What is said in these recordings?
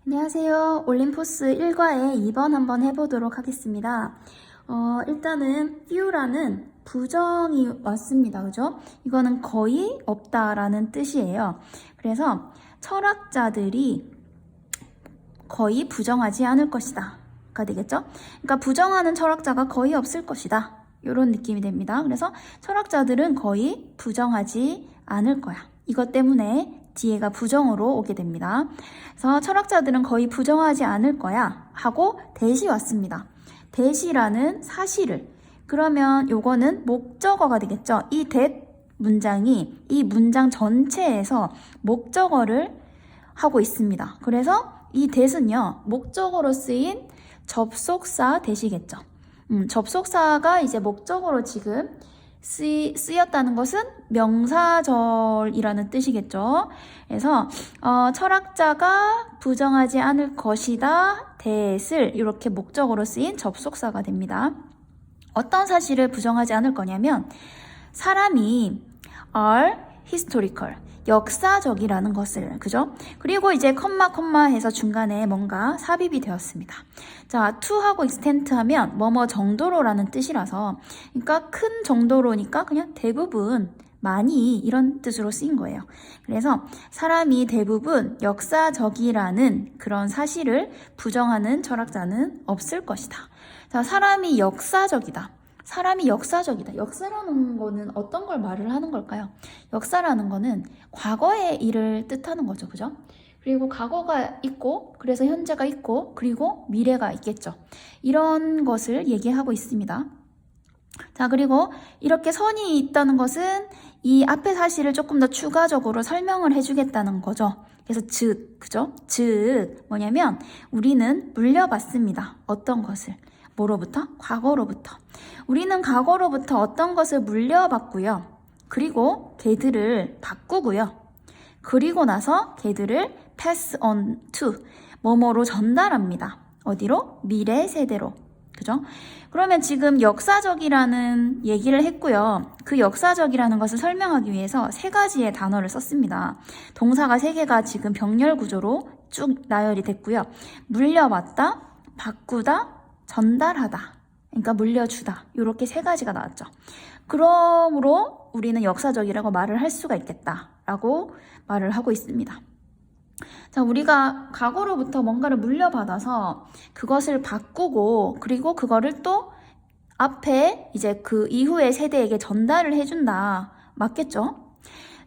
안녕하세요. 올림포스 1과의 2번 한번 해보도록 하겠습니다. 일단은 few라는 부정이 왔습니다. 그죠? 이거는 거의 없다라는 뜻이에요. 그래서 철학자들이 거의 부정하지 않을 것이다 가 되겠죠? 그러니까 부정하는 철학자가 거의 없을 것이다. 이런 느낌이 됩니다. 그래서 철학자들은 거의 부정하지 않을 거야. 이것 때문에 뒤에가 부정으로 오게 됩니다. 그래서 철학자들은 거의 부정하지 않을 거야 하고 대시 왔습니다. 대시라는 사실을, 그러면 요거는 목적어가 되겠죠. 이 that 문장이 이 문장 전체에서 목적어를 하고 있습니다. 그래서 이 that은요, 목적어로 쓰인 접속사 that이겠죠. 접속사가 이제 목적어로 지금 쓰였다는 것은 명사절이라는 뜻이겠죠. 그래서 철학자가 부정하지 않을 것이다 that을 이렇게 목적어로 쓰인 접속사가 됩니다. 어떤 사실을 부정하지 않을 거냐면 사람이 are historical, 역사적이라는 것을, 그죠? 그리고 이제 컴마 해서 중간에 뭔가 삽입이 되었습니다. 자, to하고 extent 하면 뭐뭐 정도로라는 뜻이라서, 그러니까 큰 정도로니까 그냥 대부분, 많이 이런 뜻으로 쓰인 거예요. 그래서 사람이 대부분 역사적이라는 그런 사실을 부정하는 철학자는 없을 것이다. 자, 사람이 역사적이다. 사람이 역사적이다. 역사라는 거는 어떤 걸 말을 하는 걸까요? 역사라는 거는 과거의 일을 뜻하는 거죠. 그죠? 그리고 과거가 있고, 그래서 현재가 있고, 그리고 미래가 있겠죠. 이런 것을 얘기하고 있습니다. 자, 그리고 이렇게 선이 있다는 것은 이 앞의 사실을 조금 더 추가적으로 설명을 해주겠다는 거죠. 그래서 즉, 그죠? 즉, 뭐냐면 우리는 물려받습니다. 어떤 것을? 뭐로부터? 과거로부터. 우리는 과거로부터 어떤 것을 물려받고요. 그리고 걔들을 바꾸고요. 그리고 나서 걔들을 pass on to, 뭐뭐로 전달합니다. 어디로? 미래 세대로. 그죠? 그러면 지금 역사적이라는 얘기를 했고요. 그 역사적이라는 것을 설명하기 위해서 세 가지의 단어를 썼습니다. 동사가 세 개가 지금 병렬 구조로 쭉 나열이 됐고요. 물려받다, 바꾸다, 전달하다, 그러니까 물려주다, 이렇게 세 가지가 나왔죠. 그러므로 우리는 역사적이라고 말을 할 수가 있겠다라고 말을 하고 있습니다. 자, 우리가 과거로부터 뭔가를 물려받아서 그것을 바꾸고, 그리고 그거를 또 앞에 이제 그 이후의 세대에게 전달을 해준다. 맞겠죠?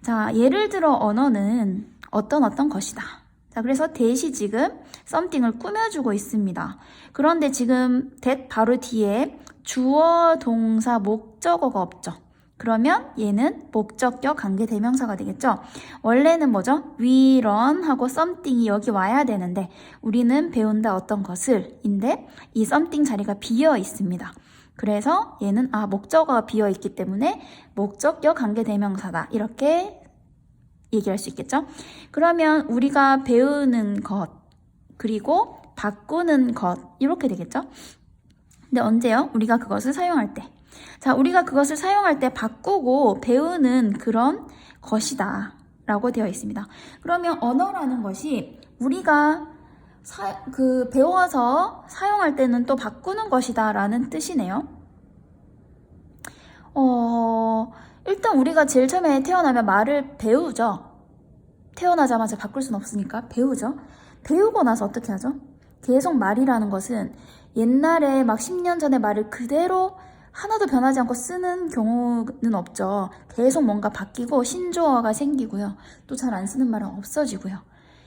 자, 예를 들어 언어는 어떤 것이다. 자, 그래서 that이 지금 something을 꾸며주고 있습니다. 그런데 지금 that 바로 뒤에 주어, 동사, 목적어가 없죠. 그러면 얘는 목적격 관계대명사가 되겠죠. 원래는 뭐죠? we learn 하고 something이 여기 와야 되는데 우리는 배운다 어떤 것을 인데 이 something 자리가 비어 있습니다. 그래서 얘는 목적어가 비어 있기 때문에 목적격 관계대명사다. 이렇게 얘기할 수 있겠죠? 그러면 우리가 배우는 것, 그리고 바꾸는 것, 이렇게 되겠죠? 근데 언제요? 우리가 그것을 사용할 때. 자, 우리가 그것을 사용할 때 바꾸고 배우는 그런 것이다 라고 되어 있습니다. 그러면 언어라는 것이 우리가 배워서 사용할 때는 또 바꾸는 것이다 라는 뜻이네요. 일단 우리가 제일 처음에 태어나면 말을 배우죠. 태어나자마자 바꿀 수는 없으니까 배우죠. 배우고 나서 어떻게 하죠? 계속 말이라는 것은 옛날에 막 10년 전에 말을 그대로 하나도 변하지 않고 쓰는 경우는 없죠. 계속 뭔가 바뀌고 신조어가 생기고요. 또 잘 안 쓰는 말은 없어지고요.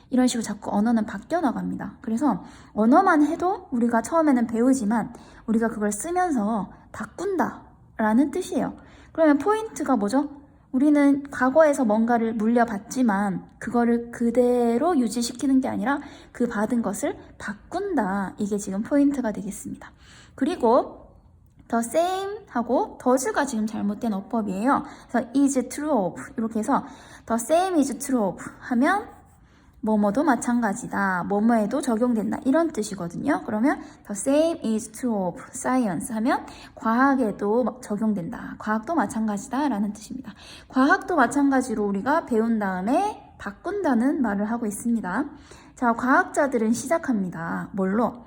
이런 식으로 자꾸 언어는 바뀌어 나갑니다. 그래서 언어만 해도 우리가 처음에는 배우지만 우리가 그걸 쓰면서 바꾼다 라는 뜻이에요. 그러면 포인트가 뭐죠? 우리는 과거에서 뭔가를 물려받지만 그거를 그대로 유지시키는 게 아니라 그 받은 것을 바꾼다. 이게 지금 포인트가 되겠습니다. 그리고 the same 하고 does가 지금 잘못된 어법이에요. 그래서 is true of 이렇게 해서 the same is true of 하면 뭐뭐도 마찬가지다. 뭐뭐에도 적용된다. 이런 뜻이거든요. 그러면 the same is true of science 하면 과학에도 적용된다. 과학도 마찬가지다 라는 뜻입니다. 과학도 마찬가지로 우리가 배운 다음에 바꾼다는 말을 하고 있습니다. 자, 자, 과학자들은 시작합니다. 뭘로?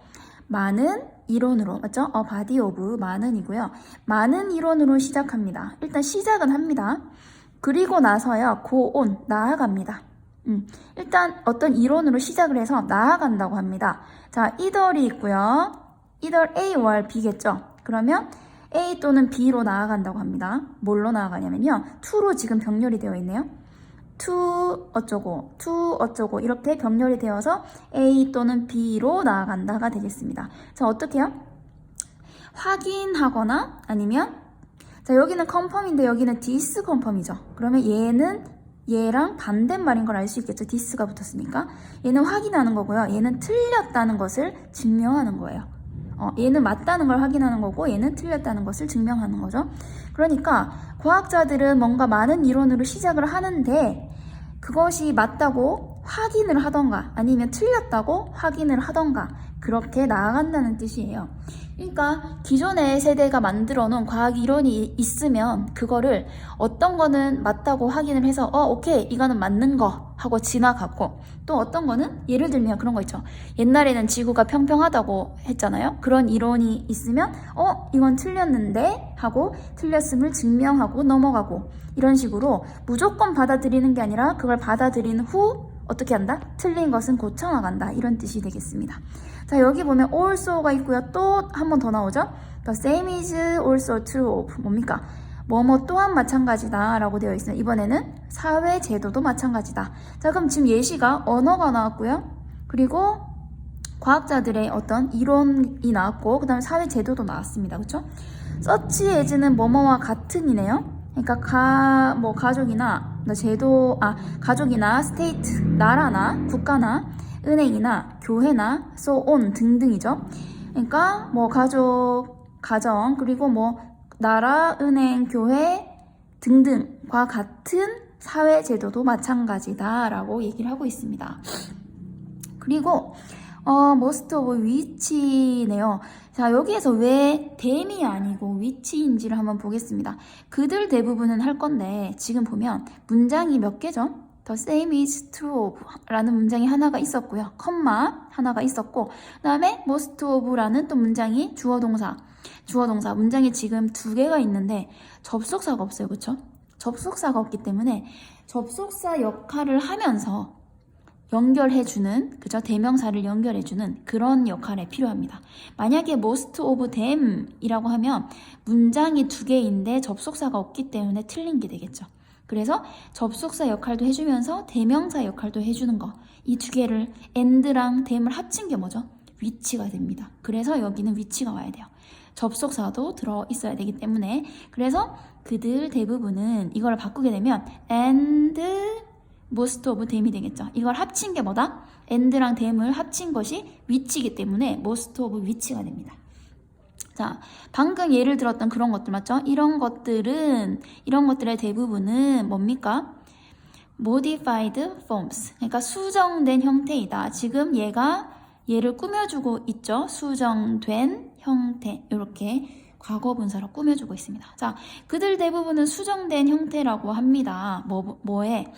많은 이론으로, 맞죠? body of 많은이고요. 많은 이론으로 시작합니다. 일단 시작은 합니다. 그리고 나서요, go on, 나아갑니다. 일단 어떤 이론으로 시작을 해서 나아간다고 합니다. 자, either이 있고요. either A or B겠죠? 그러면 A 또는 B로 나아간다고 합니다. 뭘로 나아가냐면요. to로 지금 병렬이 되어 있네요. to 어쩌고 이렇게 병렬이 되어서 A 또는 B로 나아간다가 되겠습니다. 자, 어떻게 해요? 확인하거나 아니면 자, 여기는 confirm인데 여기는 disconfirm이죠. 그러면 얘는 얘랑 반대말인 걸 알 수 있겠죠. this가 붙었으니까. 얘는 확인하는 거고요. 얘는 틀렸다는 것을 증명하는 거예요. 얘는 맞다는 걸 확인하는 거고 얘는 틀렸다는 것을 증명하는 거죠. 그러니까 과학자들은 뭔가 많은 이론으로 시작을 하는데 그것이 맞다고 확인을 하던가 아니면 틀렸다고 확인을 하던가 그렇게 나아간다는 뜻이에요. 그러니까 기존의 세대가 만들어 놓은 과학 이론이 있으면 그거를 어떤 거는 맞다고 확인을 해서 오케이 이거는 맞는 거 하고 지나가고 또 어떤 거는 예를 들면 그런 거 있죠. 옛날에는 지구가 평평하다고 했잖아요. 그런 이론이 있으면 이건 틀렸는데 하고 틀렸음을 증명하고 넘어가고 이런 식으로 무조건 받아들이는 게 아니라 그걸 받아들인 후 어떻게 한다? 틀린 것은 고쳐나간다. 이런 뜻이 되겠습니다. 자, 여기 보면 also가 있고요. 또 한 번 더 나오죠? The same is also true of 뭡니까? 뭐뭐 또한 마찬가지다 라고 되어 있어요. 이번에는 사회 제도도 마찬가지다. 자, 그럼 지금 예시가 언어가 나왔고요. 그리고 과학자들의 어떤 이론이 나왔고 그 다음에 사회 제도도 나왔습니다. 그렇죠? such as는 뭐뭐와 같은이네요. 그러니까 가족이나 가족이나 스테이트, 나라나 국가나 은행이나 교회나 so on 등등이죠. 그러니까 뭐 가정 그리고 뭐 나라, 은행, 교회 등등과 같은 사회 제도도 마찬가지다라고 얘기를 하고 있습니다. 그리고 most of which네요. 자, 여기에서 왜 them이 아니고 which인지를 한번 보겠습니다. 그들 대부분은 할 건데 지금 보면 문장이 몇 개죠? The same is true of 라는 문장이 하나가 있었고요. 컴마 하나가 있었고 그 다음에 most of라는 또 문장이 주어동사 문장이 지금 두 개가 있는데 접속사가 없어요. 그렇죠? 접속사가 없기 때문에 접속사 역할을 하면서 연결해주는, 그죠? 대명사를 연결해주는 그런 역할에 필요합니다. 만약에 most of them 이라고 하면 문장이 두 개인데 접속사가 없기 때문에 틀린 게 되겠죠. 그래서 접속사 역할도 해주면서 대명사 역할도 해주는 거. 이 두 개를 and랑 them을 합친 게 뭐죠? which가 됩니다. 그래서 여기는 which가 와야 돼요. 접속사도 들어있어야 되기 때문에 그래서 그들 대부분은 이걸 바꾸게 되면 and most of them이 되겠죠. 이걸 합친 게 뭐다? and랑 them을 합친 것이 which이기 때문에 most of which가 됩니다. 자, 방금 예를 들었던 그런 것들 맞죠? 이런 것들의 대부분은 뭡니까? modified forms. 그러니까 수정된 형태이다. 지금 얘를 꾸며주고 있죠? 수정된 형태. 이렇게 과거분사로 꾸며주고 있습니다. 자, 그들 대부분은 수정된 형태라고 합니다. 뭐에?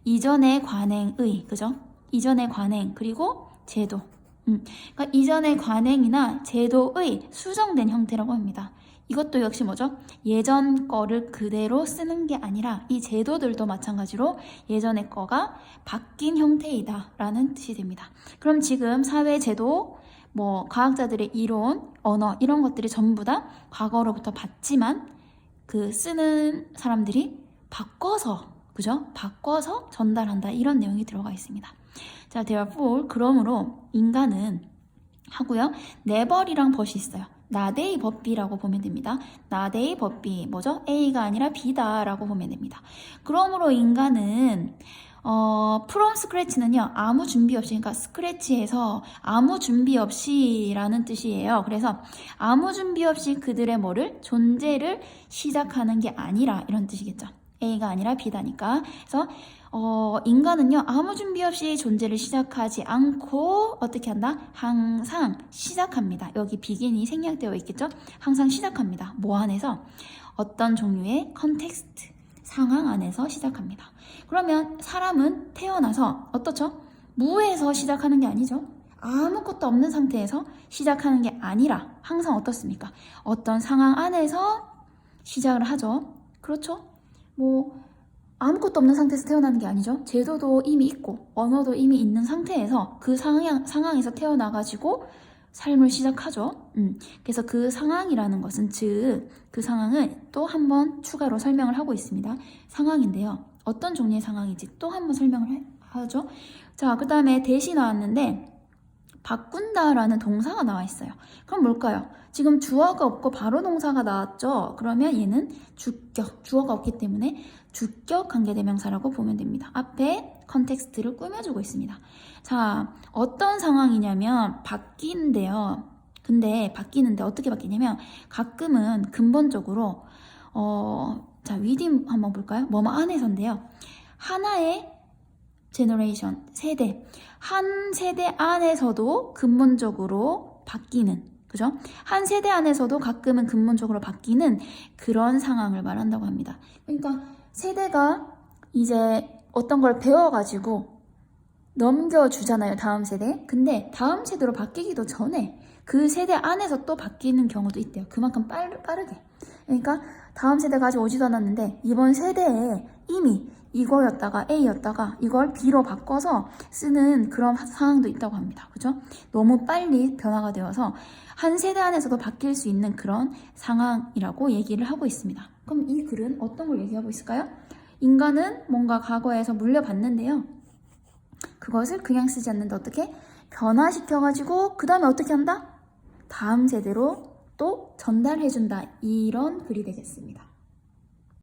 이전의 관행의, 그죠? 이전의 관행, 그리고 제도. 그러니까 이전의 관행이나 제도의 수정된 형태라고 합니다. 이것도 역시 뭐죠? 예전 거를 그대로 쓰는 게 아니라 이 제도들도 마찬가지로 예전의 거가 바뀐 형태이다 라는 뜻이 됩니다. 그럼 지금 사회 제도, 과학자들의 이론, 언어 이런 것들이 전부 다 과거로부터 봤지만 그 쓰는 사람들이 바꿔서 전달한다 이런 내용이 들어가 있습니다. 자, therefore 그러므로 인간은 하고요. never이랑 but이 있어요. not A but B라고 보면 됩니다. not A but B 뭐죠? A가 아니라 B다 라고 보면 됩니다. 그러므로 인간은 from scratch는요. 아무 준비 없이 그러니까 scratch에서 아무 준비 없이 라는 뜻이에요. 그래서 아무 준비 없이 그들의 존재를 시작하는 게 아니라 이런 뜻이겠죠. A가 아니라 B다니까. 그래서 인간은요 아무 준비 없이 존재를 시작하지 않고 어떻게 한다? 항상 시작합니다. 여기 begin이 생략되어 있겠죠? 항상 시작합니다. 뭐 안에서? 어떤 종류의 컨텍스트, 상황 안에서 시작합니다. 그러면 사람은 태어나서 어떻죠? 무에서 시작하는 게 아니죠. 아무것도 없는 상태에서 시작하는 게 아니라 항상 어떻습니까? 어떤 상황 안에서 시작을 하죠. 그렇죠? 뭐 아무것도 없는 상태에서 태어나는 게 아니죠. 제도도 이미 있고 언어도 이미 있는 상태에서 그 상황에서 태어나가지고 삶을 시작하죠. 그래서 그 상황이라는 것은 즉 그 상황을 또 한 번 추가로 설명을 하고 있습니다. 상황인데요. 어떤 종류의 상황인지 또 한 번 설명을 하죠. 자, 그 다음에 대시 나왔는데 바꾼다라는 동사가 나와 있어요. 그럼 뭘까요? 지금 주어가 없고 바로 동사가 나왔죠? 그러면 얘는 주격, 주어가 없기 때문에 주격 관계대명사라고 보면 됩니다. 앞에 컨텍스트를 꾸며주고 있습니다. 자, 어떤 상황이냐면 바뀌는데요. 근데 바뀌는데 어떻게 바뀌냐면 가끔은 근본적으로 자, 위디 한번 볼까요? 뭐뭐 안에서인데요. 하나의 제너레이션, 세대. 한 세대 안에서도 근본적으로 바뀌는, 그죠? 한 세대 안에서도 가끔은 근본적으로 바뀌는 그런 상황을 말한다고 합니다. 그러니까 세대가 이제 어떤 걸 배워가지고 넘겨주잖아요, 다음 세대. 근데 다음 세대로 바뀌기도 전에 그 세대 안에서 또 바뀌는 경우도 있대요. 그만큼 빠르게. 그러니까 다음 세대가 아직 오지도 않았는데 이번 세대에 이미 이거였다가 A였다가 이걸 B로 바꿔서 쓰는 그런 상황도 있다고 합니다. 그죠? 너무 빨리 변화가 되어서 한 세대 안에서도 바뀔 수 있는 그런 상황이라고 얘기를 하고 있습니다. 그럼 이 글은 어떤 걸 얘기하고 있을까요? 인간은 뭔가 과거에서 물려봤는데요. 그것을 그냥 쓰지 않는데 어떻게? 변화시켜가지고 그 다음에 어떻게 한다? 다음 세대로 또 전달해준다. 이런 글이 되겠습니다.